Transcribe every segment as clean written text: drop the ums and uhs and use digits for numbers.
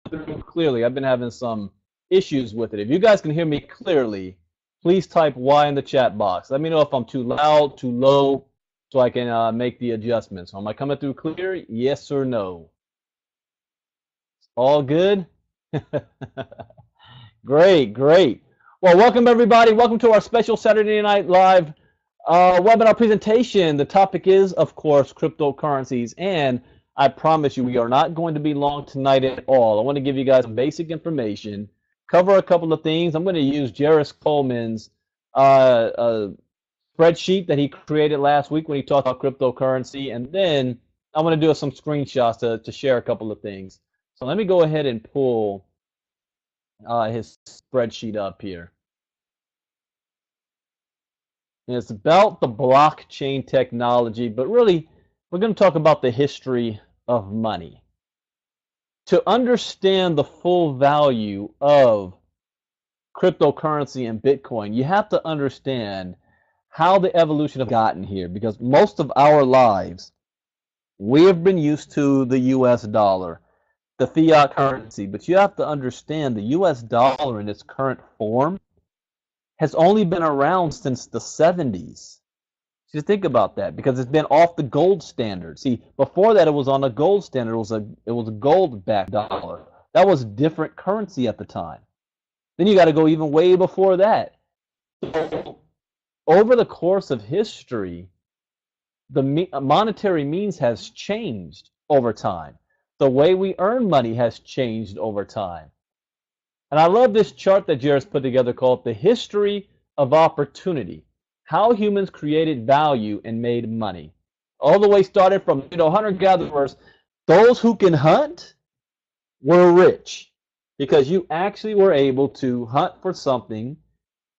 through clearly. I've been having some issues with it. If you guys can hear me clearly, please type Y in the chat box. Let me know if I'm too loud, too low, so I can make the adjustments. Am I coming through clear? Yes or no? All good? Great, great. Well, welcome everybody. Welcome to our special Saturday Night Live webinar presentation. The topic is, of course, cryptocurrencies, and I promise you we are not going to be long tonight at all. I want to give you guys some basic information, cover a couple of things. I'm going to use Jairus Coleman's spreadsheet that he created last week when he talked about cryptocurrency, and then I'm going to do some screenshots to share a couple of things. So let me go ahead and pull his spreadsheet up here. And it's about the blockchain technology, but really we're going to talk about the history of money. To understand the full value of cryptocurrency and Bitcoin, you have to understand how the evolution have gotten here, because most of our lives we have been used to the US dollar, the fiat currency, but you have to understand the US dollar in its current form has only been around since the 70s. Just think about that, because it's been off the gold standard. See, before that it was on a gold standard. It was a gold-backed dollar. That was different currency at the time. Then you got to go even way before that. So, over the course of history, the monetary means has changed over time. The way we earn money has changed over time. And I love this chart that Jairus put together called The History of Opportunity, how humans created value and made money. All the way started from hunter-gatherers. Those who can hunt were rich because you actually were able to hunt for something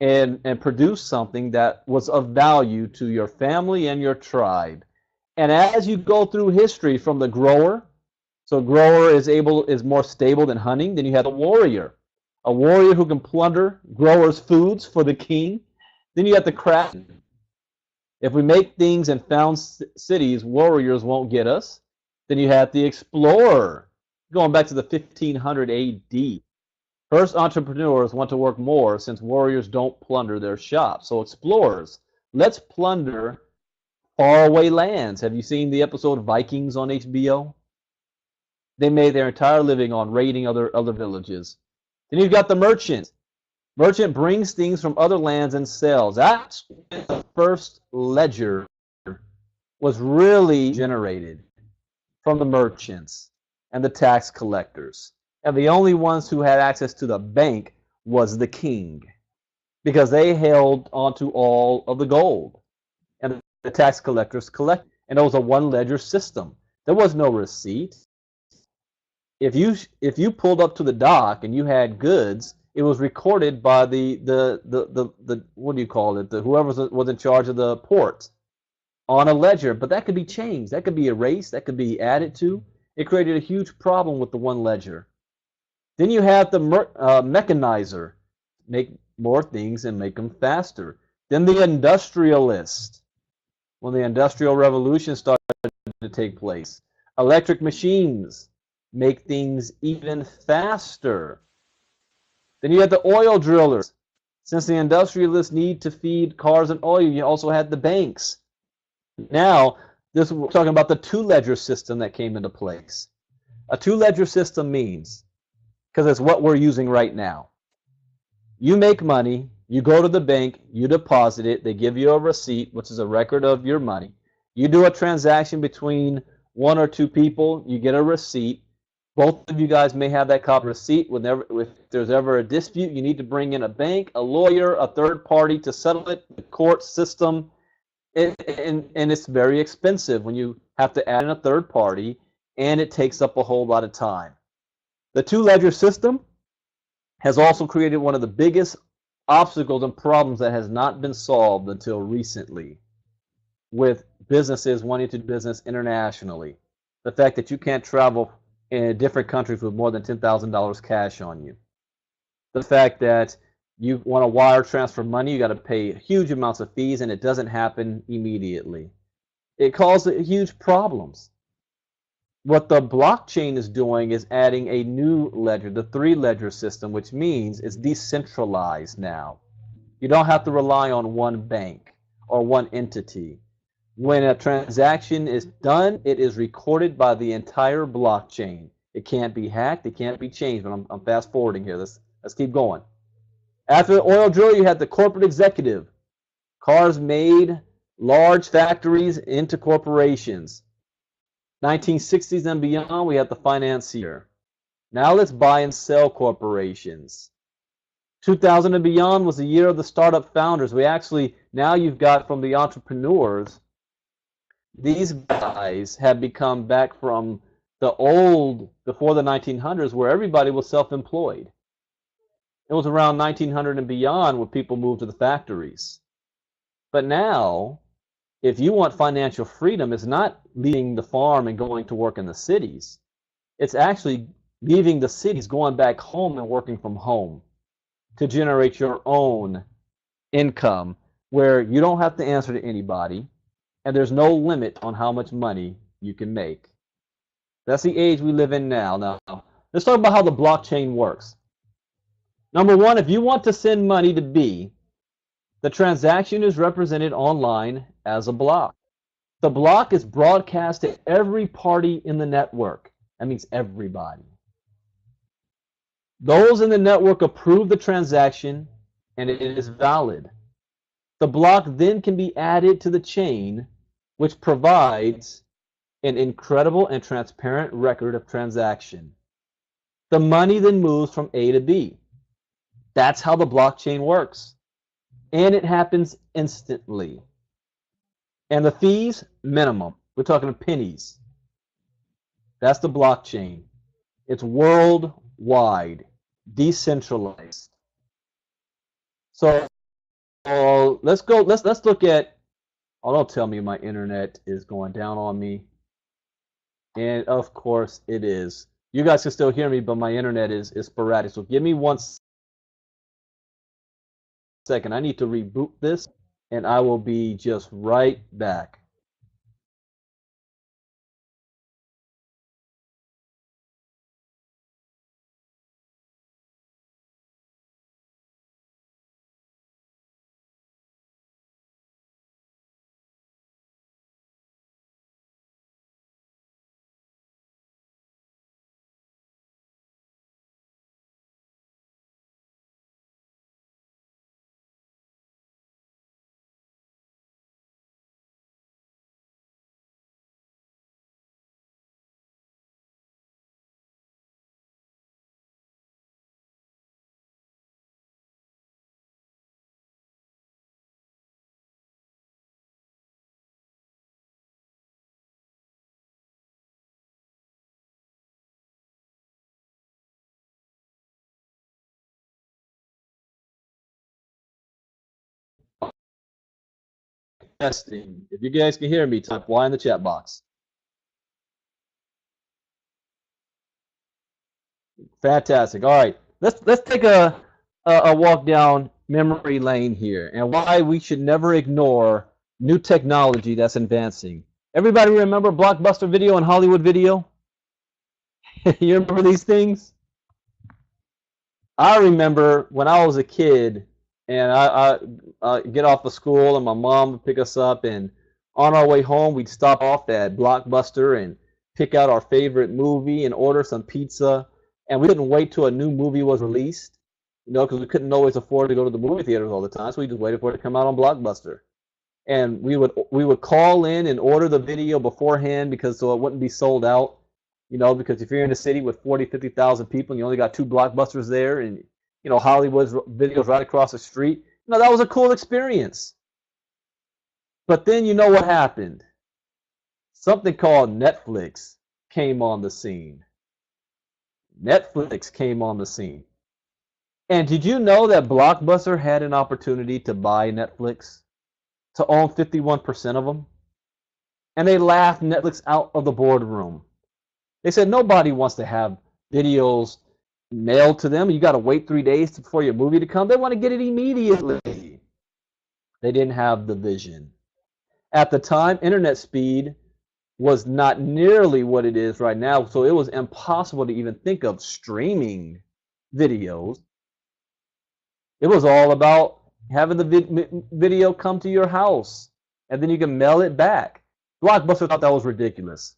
and produce something that was of value to your family and your tribe. And as you go through history from the grower, so grower is more stable than hunting, then you have a warrior who can plunder growers' foods for the king. Then you have the craftsman. If we make things and found cities, warriors won't get us. Then you have the explorer, going back to the 1500 AD. First entrepreneurs want to work more since warriors don't plunder their shops. So explorers, let's plunder faraway lands. Have you seen the episode Vikings on HBO? They made their entire living on raiding other villages. Then you've got the merchant. Merchant brings things from other lands and sells. That's when the first ledger was really generated, from the merchants and the tax collectors. And the only ones who had access to the bank was the king, because they held onto all of the gold. And the tax collectors collected. And it was a one ledger system. There was no receipt. If you pulled up to the dock and you had goods, it was recorded by the what do you call it? Whoever was in charge of the port on a ledger. But that could be changed. That could be erased. That could be added to. It created a huge problem with the one ledger. Then you have the mechanizer, make more things and make them faster. Then the industrialist, when the Industrial Revolution started to take place. Electric machines make things even faster. Then you had the oil drillers. Since the industrialists need to feed cars and oil, you also had the banks. Now, we're talking about the two-ledger system that came into place. A two-ledger system means, because it's what we're using right now, you make money, you go to the bank, you deposit it, they give you a receipt, which is a record of your money. You do a transaction between one or two people, you get a receipt. Both of you guys may have that copy of receipt. If there's ever a dispute, you need to bring in a bank, a lawyer, a third party to settle it, the court system. And it's very expensive when you have to add in a third party, and it takes up a whole lot of time. The two-ledger system has also created one of the biggest obstacles and problems that has not been solved until recently with businesses wanting to do business internationally. The fact that you can't travel in different countries with more than $10,000 cash on you. The fact that you want to wire transfer money, you got to pay huge amounts of fees, and it doesn't happen immediately. It causes huge problems. What the blockchain is doing is adding a new ledger, the three-ledger system, which means it's decentralized now. You don't have to rely on one bank or one entity. When a transaction is done, it is recorded by the entire blockchain. It can't be hacked, it can't be changed, but I'm fast forwarding here. Let's keep going. After the oil drill, you had the corporate executive. Cars made large factories into corporations. 1960s and beyond, we had the financier. Now let's buy and sell corporations. 2000 and beyond was the year of the startup founders. Now you've got from the entrepreneurs, these guys have become back from the old, before the 1900s, where everybody was self-employed. It was around 1900 and beyond where people moved to the factories. But now, if you want financial freedom, it's not leaving the farm and going to work in the cities. It's actually leaving the cities, going back home and working from home to generate your own income where you don't have to answer to anybody and there's no limit on how much money you can make. That's the age we live in now. Now, let's talk about how the blockchain works. Number one, if you want to send money to B, the transaction is represented online as a block. The block is broadcast to every party in the network. That means everybody. Those in the network approve the transaction and it is valid. The block then can be added to the chain, which provides an incredible and transparent record of transaction. The money then moves from A to B. That's how the blockchain works. And it happens instantly. And the fees, minimum. We're talking pennies. That's the blockchain. It's worldwide, decentralized. So let's look at, oh, don't tell me my internet is going down on me. And of course it is. You guys can still hear me, but my internet is sporadic. So give me 1 second. I need to reboot this and I will be just right back. Testing. If you guys can hear me, type Y in the chat box. Fantastic. All right, let's take a walk down memory lane here, and why we should never ignore new technology that's advancing. Everybody remember Blockbuster Video and Hollywood Video? You remember these things? I remember when I was a kid, and I get off of school, and my mom would pick us up, and on our way home, we'd stop off at Blockbuster and pick out our favorite movie and order some pizza. And we couldn't wait till a new movie was released, you know, because we couldn't always afford to go to the movie theaters all the time. So we just waited for it to come out on Blockbuster. And we would call in and order the video beforehand because so it wouldn't be sold out, you know, because if you're in a city with 40, 50,000 people and you only got 2 Blockbusters there and, you know, Hollywood's videos right across the street, you know, that was a cool experience. But then you know what happened? Something called Netflix came on the scene. Netflix came on the scene. And did you know that Blockbuster had an opportunity to buy Netflix, to own 51% of them? And they laughed Netflix out of the boardroom. They said nobody wants to have videos mailed to them. You got to wait 3 days for your movie to come. They want to get it immediately. They didn't have the vision. At the time, internet speed was not nearly what it is right now. So it was impossible to even think of streaming videos. It was all about having the video come to your house, and then you can mail it back. Blockbuster thought that was ridiculous.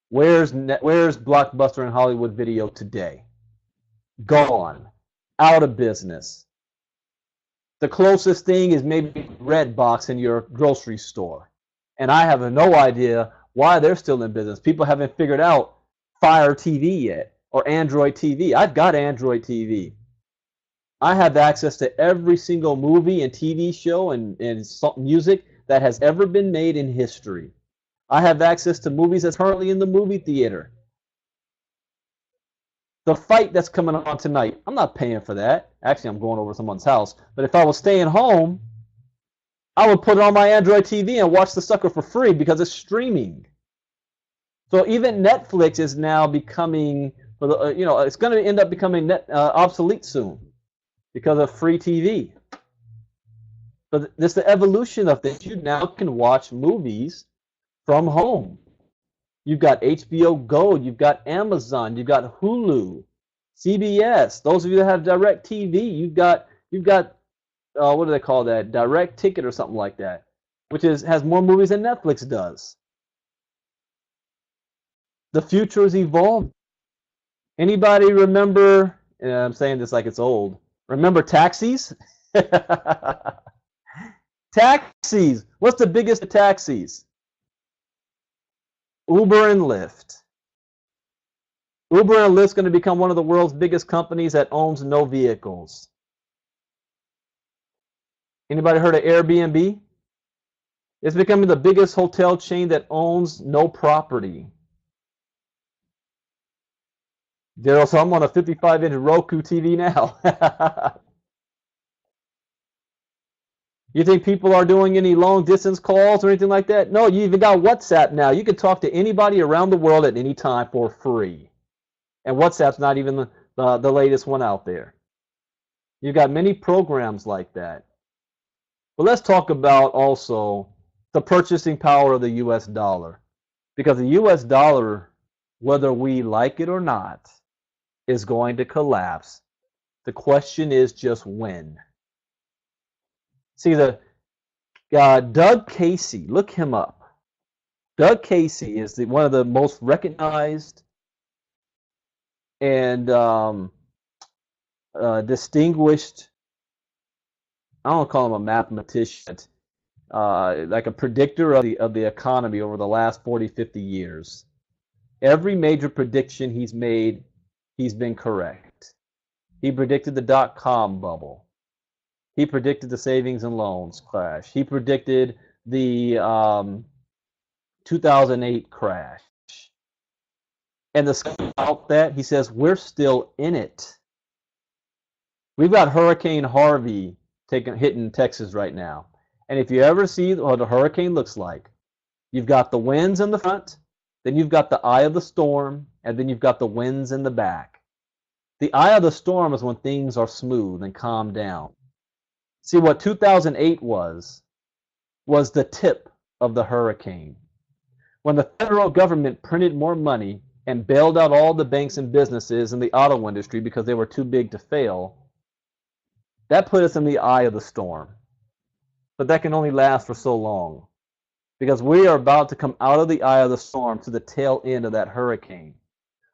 Where's Blockbuster and Hollywood Video today? Gone. Out of business. The closest thing is maybe Redbox in your grocery store. And I have no idea why they're still in business. People haven't figured out Fire TV yet, or Android TV. I've got Android TV. I have access to every single movie and TV show and music that has ever been made in history. I have access to movies that's currently in the movie theater. The fight that's coming on tonight, I'm not paying for that. Actually, I'm going over to someone's house. But if I was staying home, I would put it on my Android TV and watch the sucker for free because it's streaming. So even Netflix is now becoming, it's going to end up becoming obsolete soon because of free TV. But this is the evolution of this. You now can watch movies from home. You've got HBO Go, you've got Amazon, you've got Hulu, CBS. Those of you that have Direct TV, you've got what do they call that? Direct Ticket or something like that, which has more movies than Netflix does. The future is evolving. Anybody remember? And I'm saying this like it's old. Remember taxis? Taxis. What's the biggest of taxis? Uber and Lyft. Uber and Lyft's going to become one of the world's biggest companies that owns no vehicles. Anybody heard of Airbnb? It's becoming the biggest hotel chain that owns no property. Daryl, so I'm on a 55-inch Roku TV now. You think people are doing any long-distance calls or anything like that? No, you even got WhatsApp now. You can talk to anybody around the world at any time for free. And WhatsApp's not even the latest one out there. You've got many programs like that. But let's talk about also the purchasing power of the U.S. dollar. Because the U.S. dollar, whether we like it or not, is going to collapse. The question is just when. See, Doug Casey, look him up. Doug Casey is one of the most recognized and distinguished, I don't call him a mathematician, like a predictor of the economy over the last 40, 50 years. Every major prediction he's made, he's been correct. He predicted the dot-com bubble. He predicted the savings and loans crash. He predicted the 2008 crash. And about that, he says, we're still in it. We've got Hurricane Harvey hitting Texas right now. And if you ever see what a hurricane looks like, you've got the winds in the front, then you've got the eye of the storm, and then you've got the winds in the back. The eye of the storm is when things are smooth and calm down. See, what 2008 was the tip of the hurricane. When the federal government printed more money and bailed out all the banks and businesses in the auto industry because they were too big to fail, that put us in the eye of the storm. But that can only last for so long, because we are about to come out of the eye of the storm to the tail end of that hurricane.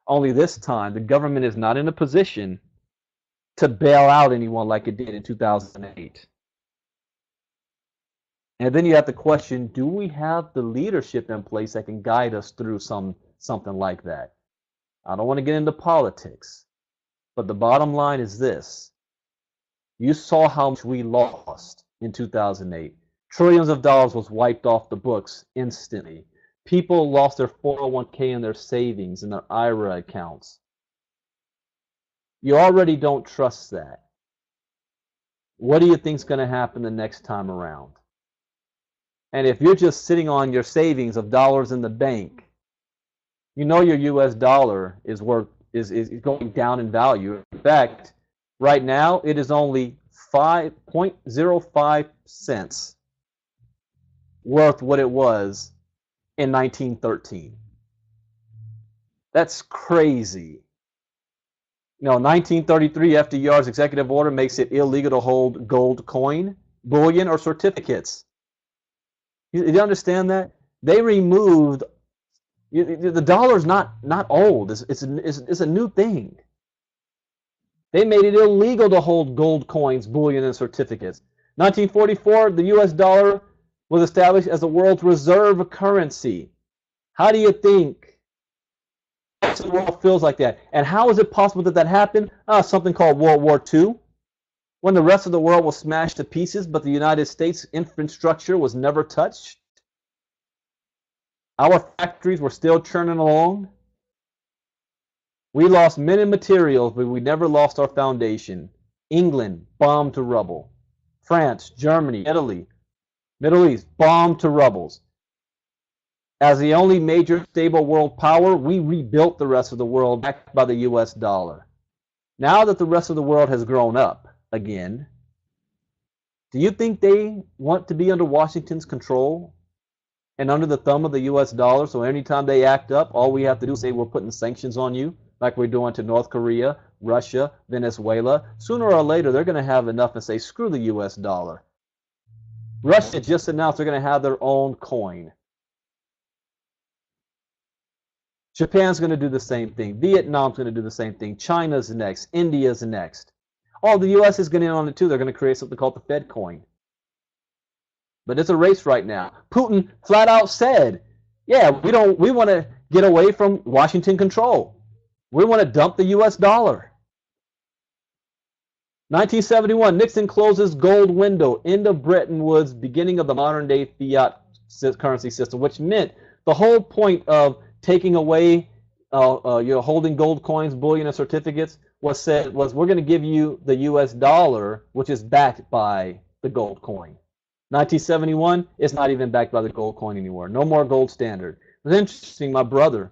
Only this time, the government is not in a position to bail out anyone like it did in 2008. And then you have to question, do we have the leadership in place that can guide us through something like that? I don't want to get into politics, but the bottom line is this. You saw how much we lost in 2008. Trillions of dollars was wiped off the books instantly. People lost their 401k and their savings and their IRA accounts. You already don't trust that. What do you think is going to happen the next time around? And if you're just sitting on your savings of dollars in the bank, you know your U.S. dollar is going down in value. In fact, right now it is only 5.05 cents worth what it was in 1913. That's crazy. 1933, FDR's executive order makes it illegal to hold gold coin, bullion, or certificates. You understand that? They removed, the dollar's not old. It's a new thing. They made it illegal to hold gold coins, bullion, and certificates. 1944, the US dollar was established as the world's reserve currency. How do you think the world feels like that? And how is it possible that that happened? Something called World War II, when the rest of the world was smashed to pieces, but the United States infrastructure was never touched. Our factories were still churning along. We lost many materials, but we never lost our foundation. England, bombed to rubble. France, Germany, Italy, Middle East, bombed to rubbles. As the only major stable world power, we rebuilt the rest of the world backed by the US dollar. Now that the rest of the world has grown up again, do you think they want to be under Washington's control and under the thumb of the US dollar? So anytime they act up, all we have to do is say we're putting sanctions on you, like we're doing to North Korea, Russia, Venezuela. Sooner or later, they're going to have enough and say, screw the US dollar. Russia just announced they're going to have their own coin. Japan's going to do the same thing. Vietnam's going to do the same thing. China's next. India's next. Oh, the US is getting on it too. They're going to create something called the Fed coin. But it's a race right now. Putin flat out said, yeah, we want to get away from Washington control. We want to dump the US dollar. 1971, Nixon closes gold window, end of Bretton Woods, beginning of the modern day fiat currency system, which meant the whole point of taking away holding gold coins, bullion, and certificates was we're going to give you the US dollar, which is backed by the gold coin. 1971, it's not even backed by the gold coin anymore. No more gold standard. It was interesting, my brother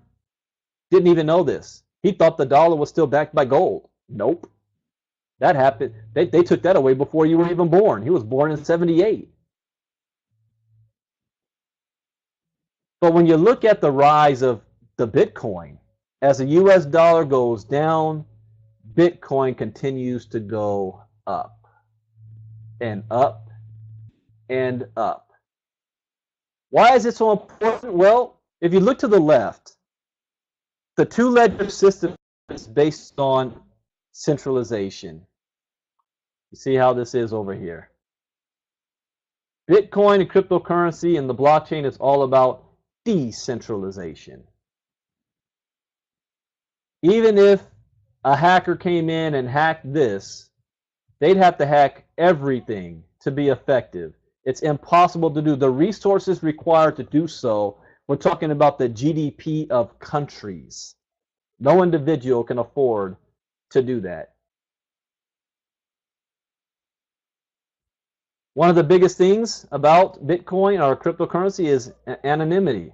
didn't even know this. He thought the dollar was still backed by gold. Nope. That happened. They took that away before you were even born. He was born in 78. But when you look at the rise of the Bitcoin, as the US dollar goes down, Bitcoin continues to go up and up and up. Why is it so important? Well, if you look to the left, the two-ledger system is based on centralization. You see how this is over here. Bitcoin and cryptocurrency and the blockchain is all about decentralization. Even if a hacker came in and hacked this, they'd have to hack everything to be effective. It's impossible to do. The resources required to do so, we're talking about the GDP of countries. No individual can afford to do that. One of the biggest things about Bitcoin or cryptocurrency is anonymity,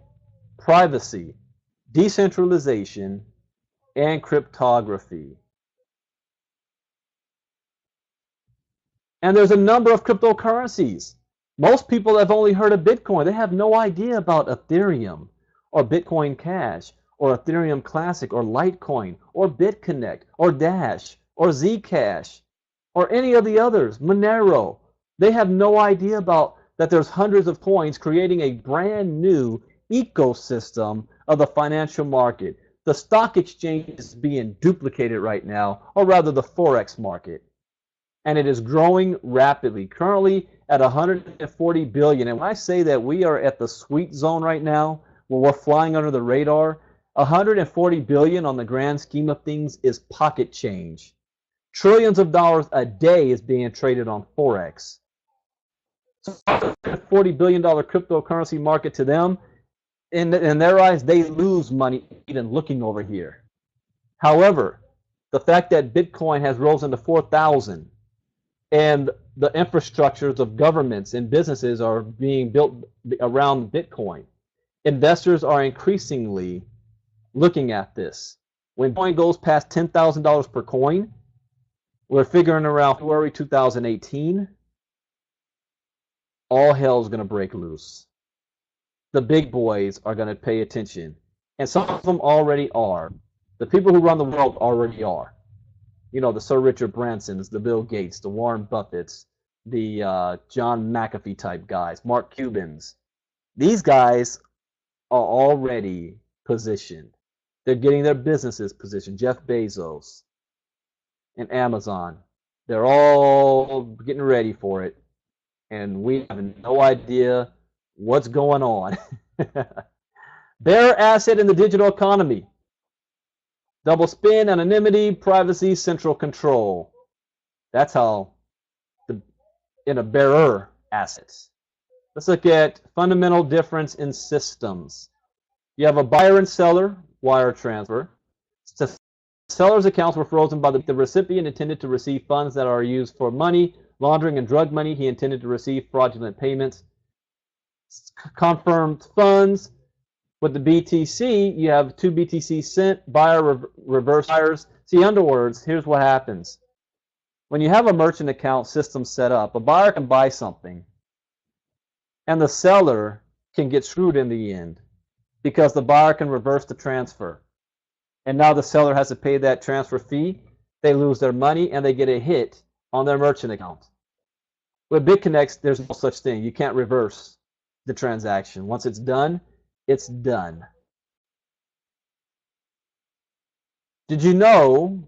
privacy, decentralization, and cryptography. And there's a number of cryptocurrencies. Most people have only heard of Bitcoin. They have no idea about Ethereum or Bitcoin Cash or Ethereum Classic or Litecoin or BitConnect or Dash or Zcash or any of the others, Monero. They have no idea about that there's hundreds of coins creating a brand new ecosystem of the financial market. The stock exchange is being duplicated right now, or rather the Forex market. And it is growing rapidly, currently at 140 billion. And when I say that we are at the sweet zone right now, where we're flying under the radar, 140 billion on the grand scheme of things is pocket change. Trillions of dollars a day is being traded on Forex. So $40 billion cryptocurrency market to them, in their eyes, they lose money even looking over here. However, the fact that Bitcoin has risen to 4,000 and the infrastructures of governments and businesses are being built around Bitcoin, investors are increasingly looking at this. When Bitcoin goes past $10,000 per coin, we're figuring around February 2018, all hell's going to break loose. the big boys are going to pay attention. And some of them already are. The people who run the world already are. You know, the Sir Richard Bransons, the Bill Gates, the Warren Buffetts, the John McAfee type guys, Mark Cubans. These guys are already positioned. They're getting their businesses positioned. Jeff Bezos and Amazon. They're all getting ready for it. And we have no idea what's going on. Bearer asset in the digital economy. Double spin, anonymity, privacy, central control. That's how in a bearer assets. Let's look at fundamental difference in systems. You have a buyer and seller wire transfer. The seller's accounts were frozen by the recipient intended to receive funds that are used for money laundering and drug money. He intended to receive fraudulent payments. Confirmed funds. With the BTC, you have two BTC sent, buyer, reverse buyers. See, in other words, here's what happens. When you have a merchant account system set up, a buyer can buy something, and the seller can get screwed in the end because the buyer can reverse the transfer. And now the seller has to pay that transfer fee. They lose their money, and they get a hit on their merchant account. With BitConnect, there's no such thing. You can't reverse the transaction. Once it's done, it's done. Did you know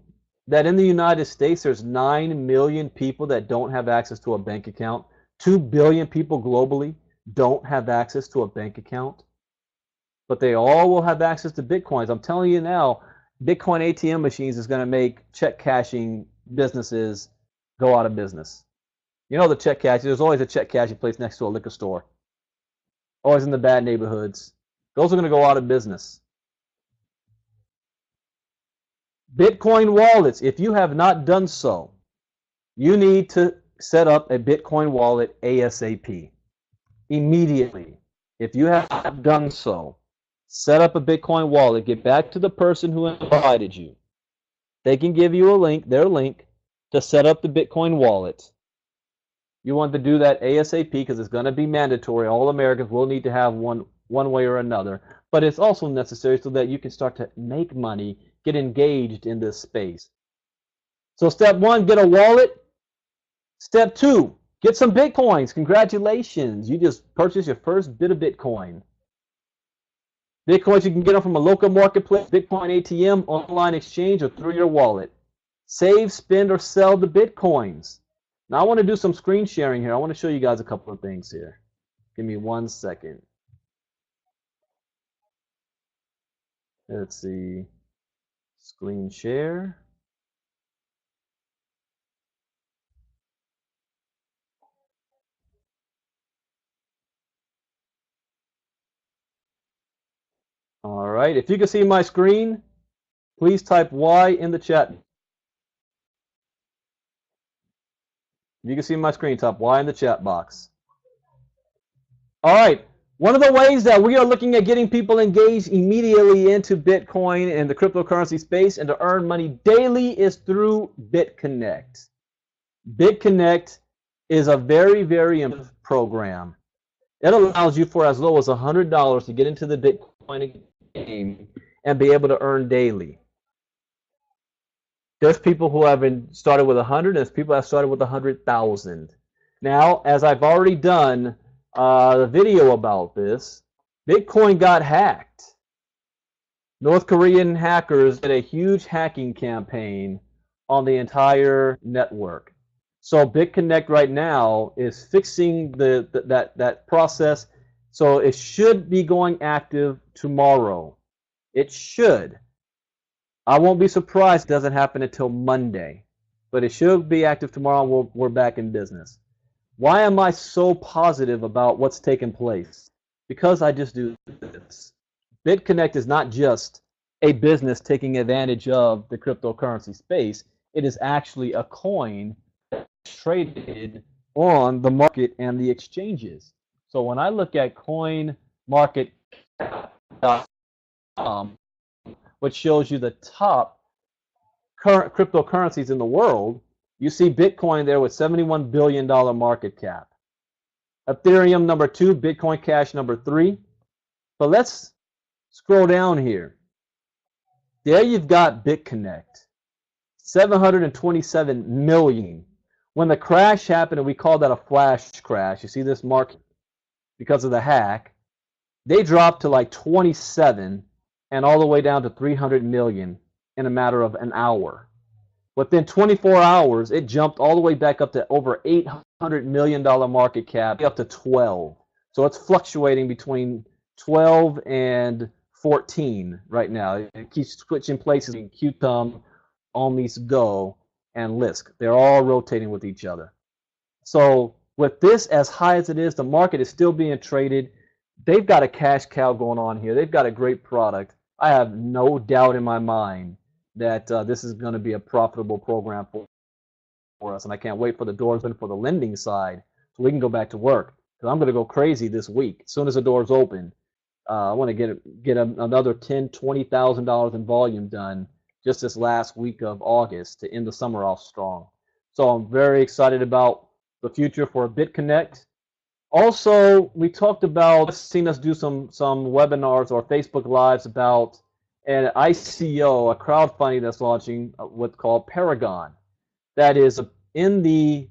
that in the United States there's 9 million people that don't have access to a bank account? 2 billion people globally don't have access to a bank account, but they all will have access to Bitcoins. I'm telling you now, Bitcoin ATM machines is going to make check cashing businesses go out of business. You know the check cash, there's always a check cashing place next to a liquor store. Always in the bad neighborhoods. Those are going to go out of business. Bitcoin wallets, if you have not done so, you need to set up a Bitcoin wallet ASAP. Immediately. If you have done so, set up a Bitcoin wallet. Get back to the person who invited you. They can give you a link, their link, to set up the Bitcoin wallet. You want to do that ASAP because it's going to be mandatory. All Americans will need to have one way or another. But it's also necessary so that you can start to make money, get engaged in this space. So step 1, get a wallet. Step 2, get some Bitcoins. Congratulations. You just purchased your first bit of Bitcoin. Bitcoins, you can get them from a local marketplace, Bitcoin ATM, online exchange, or through your wallet. Save, spend, or sell the Bitcoins. Now I want to do some screen sharing here. I want to show you guys a couple of things here. Give me 1 second. Let's see. Screen share. All right. If you can see my screen, please type Y in the chat. If you can see my screen, type Y in the chat box. All right. One of the ways that we are looking at getting people engaged immediately into Bitcoin and the cryptocurrency space and to earn money daily is through BitConnect. BitConnect is a very, very important program. It allows you for as low as $100 to get into the Bitcoin game and be able to earn daily. There's people who have started with 100, and there's people that have started with 100,000. Now, as I've already done the video about this, Bitcoin got hacked. North Korean hackers did a huge hacking campaign on the entire network. So BitConnect right now is fixing that process. So it should be going active tomorrow. It should. I won't be surprised if it doesn't happen until Monday. But it should be active tomorrow and we're back in business. Why am I so positive about what's taking place? Because I just do this. BitConnect is not just a business taking advantage of the cryptocurrency space. It is actually a coin traded on the market and the exchanges. So when I look at coinmarket.com, which shows you the top current cryptocurrencies in the world, you see Bitcoin there with $71 billion market cap. Ethereum number 2, Bitcoin Cash number 3. But let's scroll down here. There you've got BitConnect, 727 million. When the crash happened, and we call that a flash crash, you see this mark because of the hack, they dropped to like 27 and all the way down to 300 million in a matter of an hour. Within 24 hours, it jumped all the way back up to over $800 million market cap, up to 12. So it's fluctuating between 12 and 14 right now. It keeps switching places in Qtum, Almis Go, and Lisk. They're all rotating with each other. So with this as high as it is, the market is still being traded. They've got a cash cow going on here. They've got a great product. I have no doubt in my mind that this is going to be a profitable program for us, and I can't wait for the doors open for the lending side so we can go back to work, because I'm going to go crazy this week. As soon as the doors open, I want to get another $10,000-$20,000 in volume done just this last week of August to end the summer off strong. So I'm very excited about the future for BitConnect. Also, we talked about, seen us do some webinars or Facebook Lives about an ICO, a crowdfunding that's launching, what's called Paragon. That is in the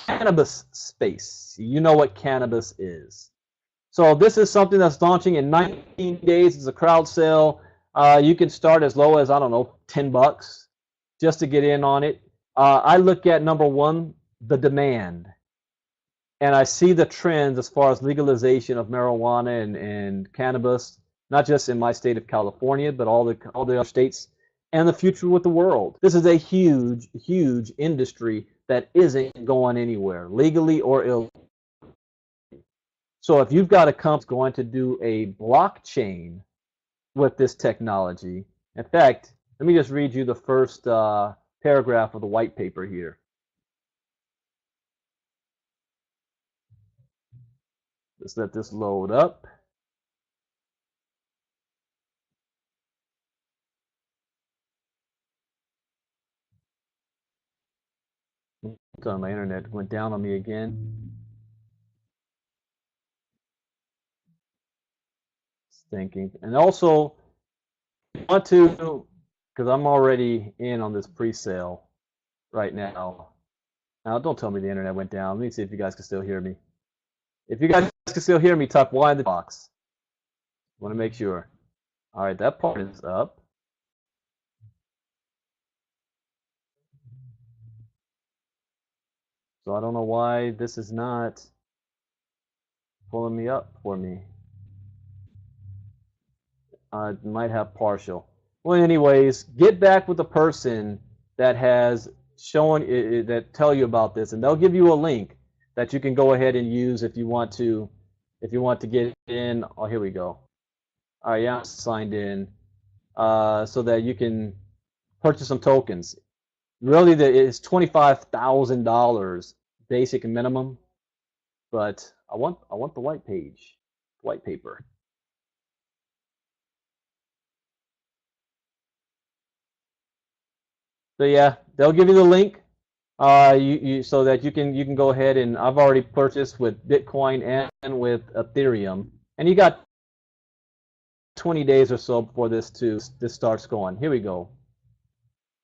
cannabis space. You know what cannabis is. So this is something that's launching in 19 days. It's a crowd sale. You can start as low as, I don't know, $10 just to get in on it. I look at, number one, the demand. And I see the trends as far as legalization of marijuana and cannabis, not just in my state of California, but all the other states, and the future with the world. This is a huge, huge industry that isn't going anywhere, legally or illegally. So if you've got a company that's going to do a blockchain with this technology, in fact, let me just read you the first paragraph of the white paper here. Let's let this load up. Sorry, my internet went down on me again. Thinking. And also, I want to, because I'm already in on this pre-sale right now. Now, don't tell me the internet went down. Let me see if you guys can still hear me. If you guys can still hear me, type Y in the box. Want to make sure. All right, that part is up. So I don't know why this is not pulling me up for me. It might have partial. Well, anyways, get back with the person that has shown that tell you about this, and they'll give you a link that you can go ahead and use if you want to get in. Oh, here we go. All right, yeah, I'm signed in, so that you can purchase some tokens. Really, it's $25,000 basic and minimum, but I want the white paper. So yeah, they'll give you the link, so that you can go ahead, and I've already purchased with Bitcoin and with Ethereum, and you got 20 days or so before this starts going. Here we go.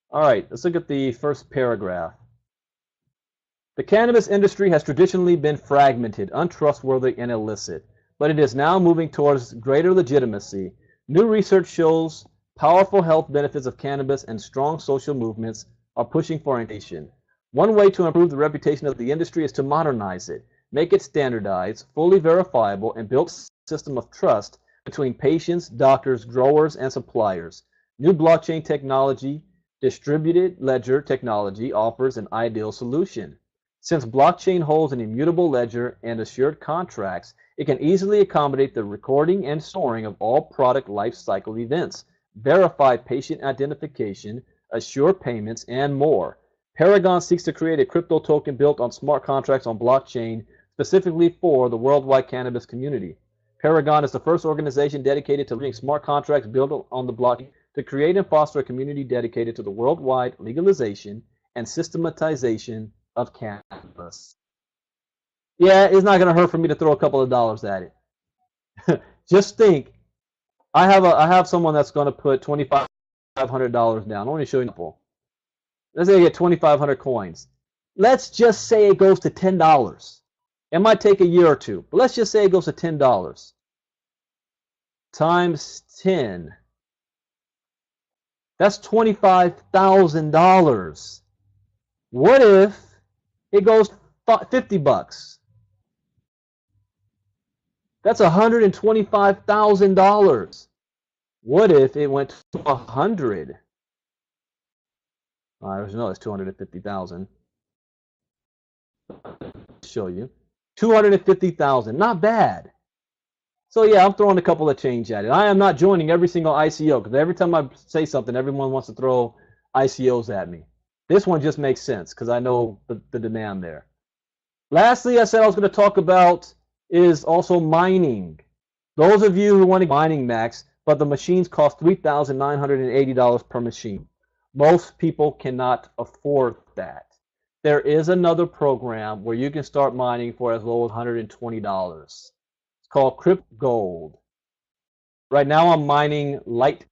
All right, let's look at the first paragraph. The cannabis industry has traditionally been fragmented, untrustworthy, and illicit, but it is now moving towards greater legitimacy. New research shows powerful health benefits of cannabis and strong social movements are pushing for innovation. One way to improve the reputation of the industry is to modernize it, make it standardized, fully verifiable, and build a system of trust between patients, doctors, growers, and suppliers. New blockchain technology, distributed ledger technology, offers an ideal solution. Since blockchain holds an immutable ledger and assured contracts, it can easily accommodate the recording and storing of all product life cycle events, verify patient identification, assure payments, and more. Paragon seeks to create a crypto token built on smart contracts on blockchain specifically for the worldwide cannabis community. Paragon is the first organization dedicated to leading smart contracts built on the blockchain to create and foster a community dedicated to the worldwide legalization and systematization of cannabis. Yeah, it's not going to hurt for me to throw a couple of dollars at it. Just think, I have someone that's going to put $2,500 down. I want to show you an example. Let's say you get 2,500 coins. Let's just say it goes to $10. It might take a year or two, but let's just say it goes to $10 times 10. That's $25,000. What if it goes $50? That's $125,000. What if it went to 100? No, it's 250,000. Show you 250,000. Not bad. So yeah, I'm throwing a couple of change at it. I am not joining every single ICO because every time I say something, everyone wants to throw ICOs at me. This one just makes sense because I know the demand there. Lastly, I said I was going to talk about is also mining. Those of you who want to mining max, but the machines cost $3,980 per machine. Most people cannot afford that. There is another program where you can start mining for as low as $120. It's called Crypt Gold. Right now I'm mining Lite,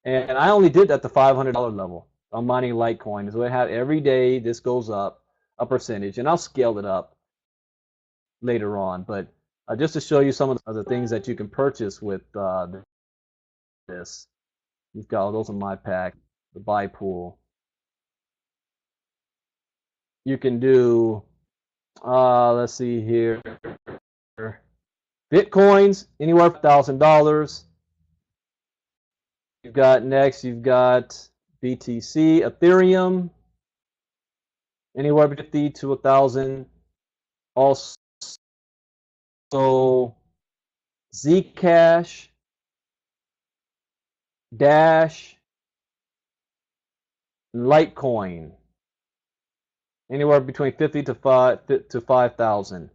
and I only did at the $500 level. I'm mining Litecoin. So I have every day this goes up a percentage, and I'll scale it up later on. But just to show you some of the things that you can purchase with this. You've got those in my pack, the buy pool. You can do, let's see here, Bitcoins, anywhere from $1,000. You've got next, you've got BTC, Ethereum, anywhere between 50 to 1,000. Also, Zcash, Dash, Litecoin, anywhere between 50 to 5,000.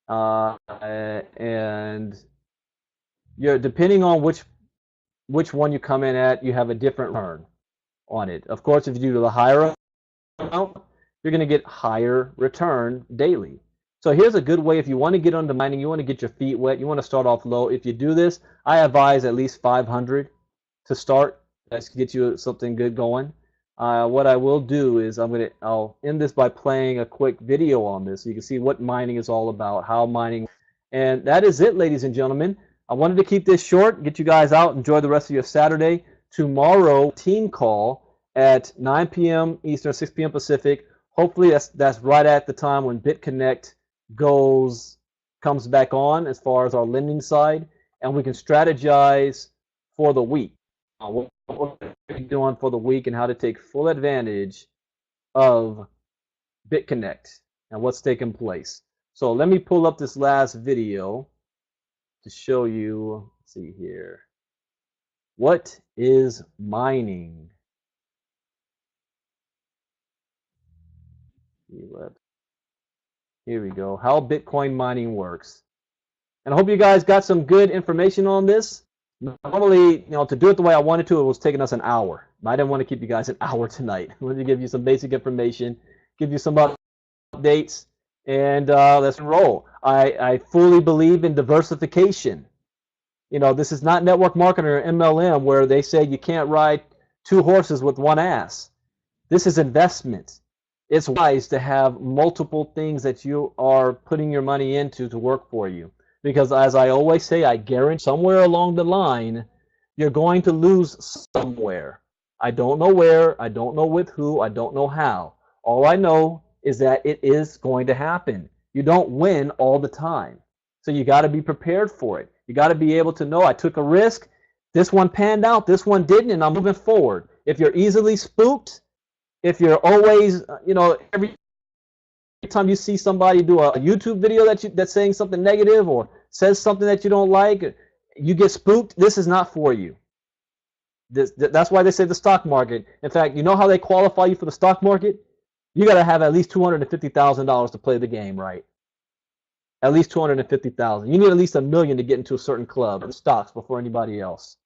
And you're depending on which one you come in at, you have a different return on it. Of course, if you do the higher amount, you're going to get higher return daily. So here's a good way if you want to get into mining, you want to get your feet wet, you want to start off low. If you do this, I advise at least 500 to start. That's to get you something good going. What I will do is I'll end this by playing a quick video on this so you can see what mining is all about, how mining, and that is it, ladies and gentlemen. I wanted to keep this short, get you guys out, enjoy the rest of your Saturday. Tomorrow, team call at 9 p.m. Eastern, 6 p.m. Pacific. Hopefully that's right at the time when BitConnect comes back on as far as our lending side, and we can strategize for the week. What we're doing for the week and how to take full advantage of BitConnect and what's taking place. So let me pull up this last video to show you. Let's see here. What is mining? Here we go. How Bitcoin mining works. And I hope you guys got some good information on this. Normally, to do it the way I wanted to, it was taking us an hour. I didn't want to keep you guys an hour tonight. I wanted to give you some basic information, give you some updates, and let's roll. I fully believe in diversification. This is not network marketing or MLM where they say you can't ride two horses with one ass. This is investment. It's wise to have multiple things that you are putting your money into to work for you. Because as I always say, I guarantee somewhere along the line, you're going to lose somewhere. I don't know where, I don't know with who, I don't know how. All I know is that it is going to happen. You don't win all the time. So you got to be prepared for it. You got to be able to know I took a risk, this one panned out, this one didn't, and I'm moving forward. If you're easily spooked, if you're always, every time you see somebody do a YouTube video that's saying something negative or says something that you don't like, you get spooked, this is not for you. That's why they say the stock market. In fact, you know how they qualify you for the stock market? You got to have at least $250,000 to play the game, right? At least $250,000. You need at least $1 million to get into a certain club of stocks before anybody else.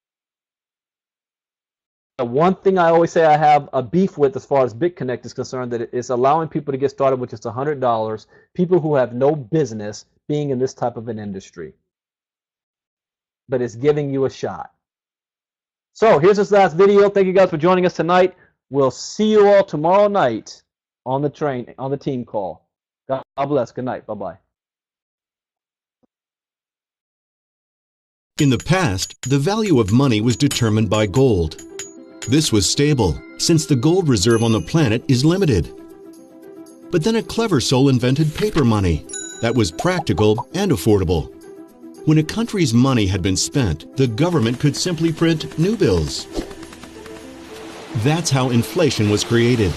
The one thing I always say I have a beef with as far as BitConnect is concerned, that it's allowing people to get started with just $100, people who have no business being in this type of an industry. but it's giving you a shot. So here's this last video. Thank you guys for joining us tonight. We'll see you all tomorrow night on the team call. God bless. Good night. Bye-bye. In the past, the value of money was determined by gold. This was stable, since the gold reserve on the planet is limited. But then a clever soul invented paper money that was practical and affordable. When a country's money had been spent, the government could simply print new bills. That's how inflation was created.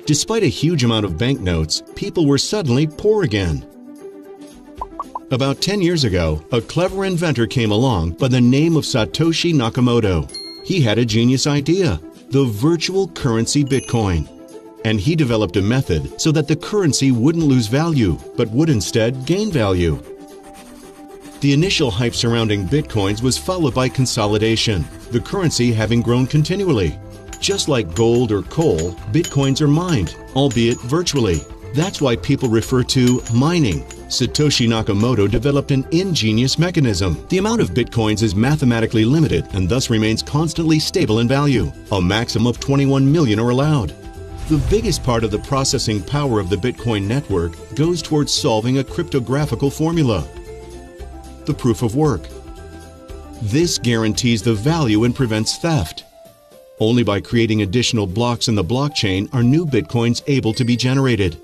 Despite a huge amount of banknotes, people were suddenly poor again. About 10 years ago, a clever inventor came along by the name of Satoshi Nakamoto. He had a genius idea, the virtual currency Bitcoin. And he developed a method so that the currency wouldn't lose value, but would instead gain value. The initial hype surrounding Bitcoins was followed by consolidation, the currency having grown continually. Just like gold or coal, Bitcoins are mined, albeit virtually. That's why people refer to mining. Satoshi Nakamoto developed an ingenious mechanism. The amount of Bitcoins is mathematically limited and thus remains constantly stable in value. A maximum of 21 million are allowed. The biggest part of the processing power of the Bitcoin network goes towards solving a cryptographical formula, the proof of work. This guarantees the value and prevents theft. Only by creating additional blocks in the blockchain are new Bitcoins able to be generated.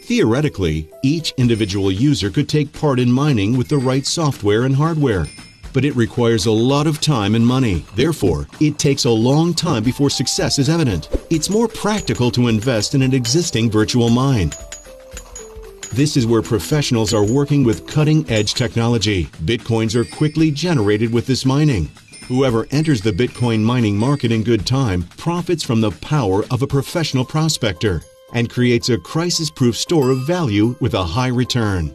Theoretically, each individual user could take part in mining with the right software and hardware. But it requires a lot of time and money. Therefore, it takes a long time before success is evident. It's more practical to invest in an existing virtual mine. This is where professionals are working with cutting-edge technology. Bitcoins are quickly generated with this mining. Whoever enters the Bitcoin mining market in good time profits from the power of a professional prospector and creates a crisis-proof store of value with a high return.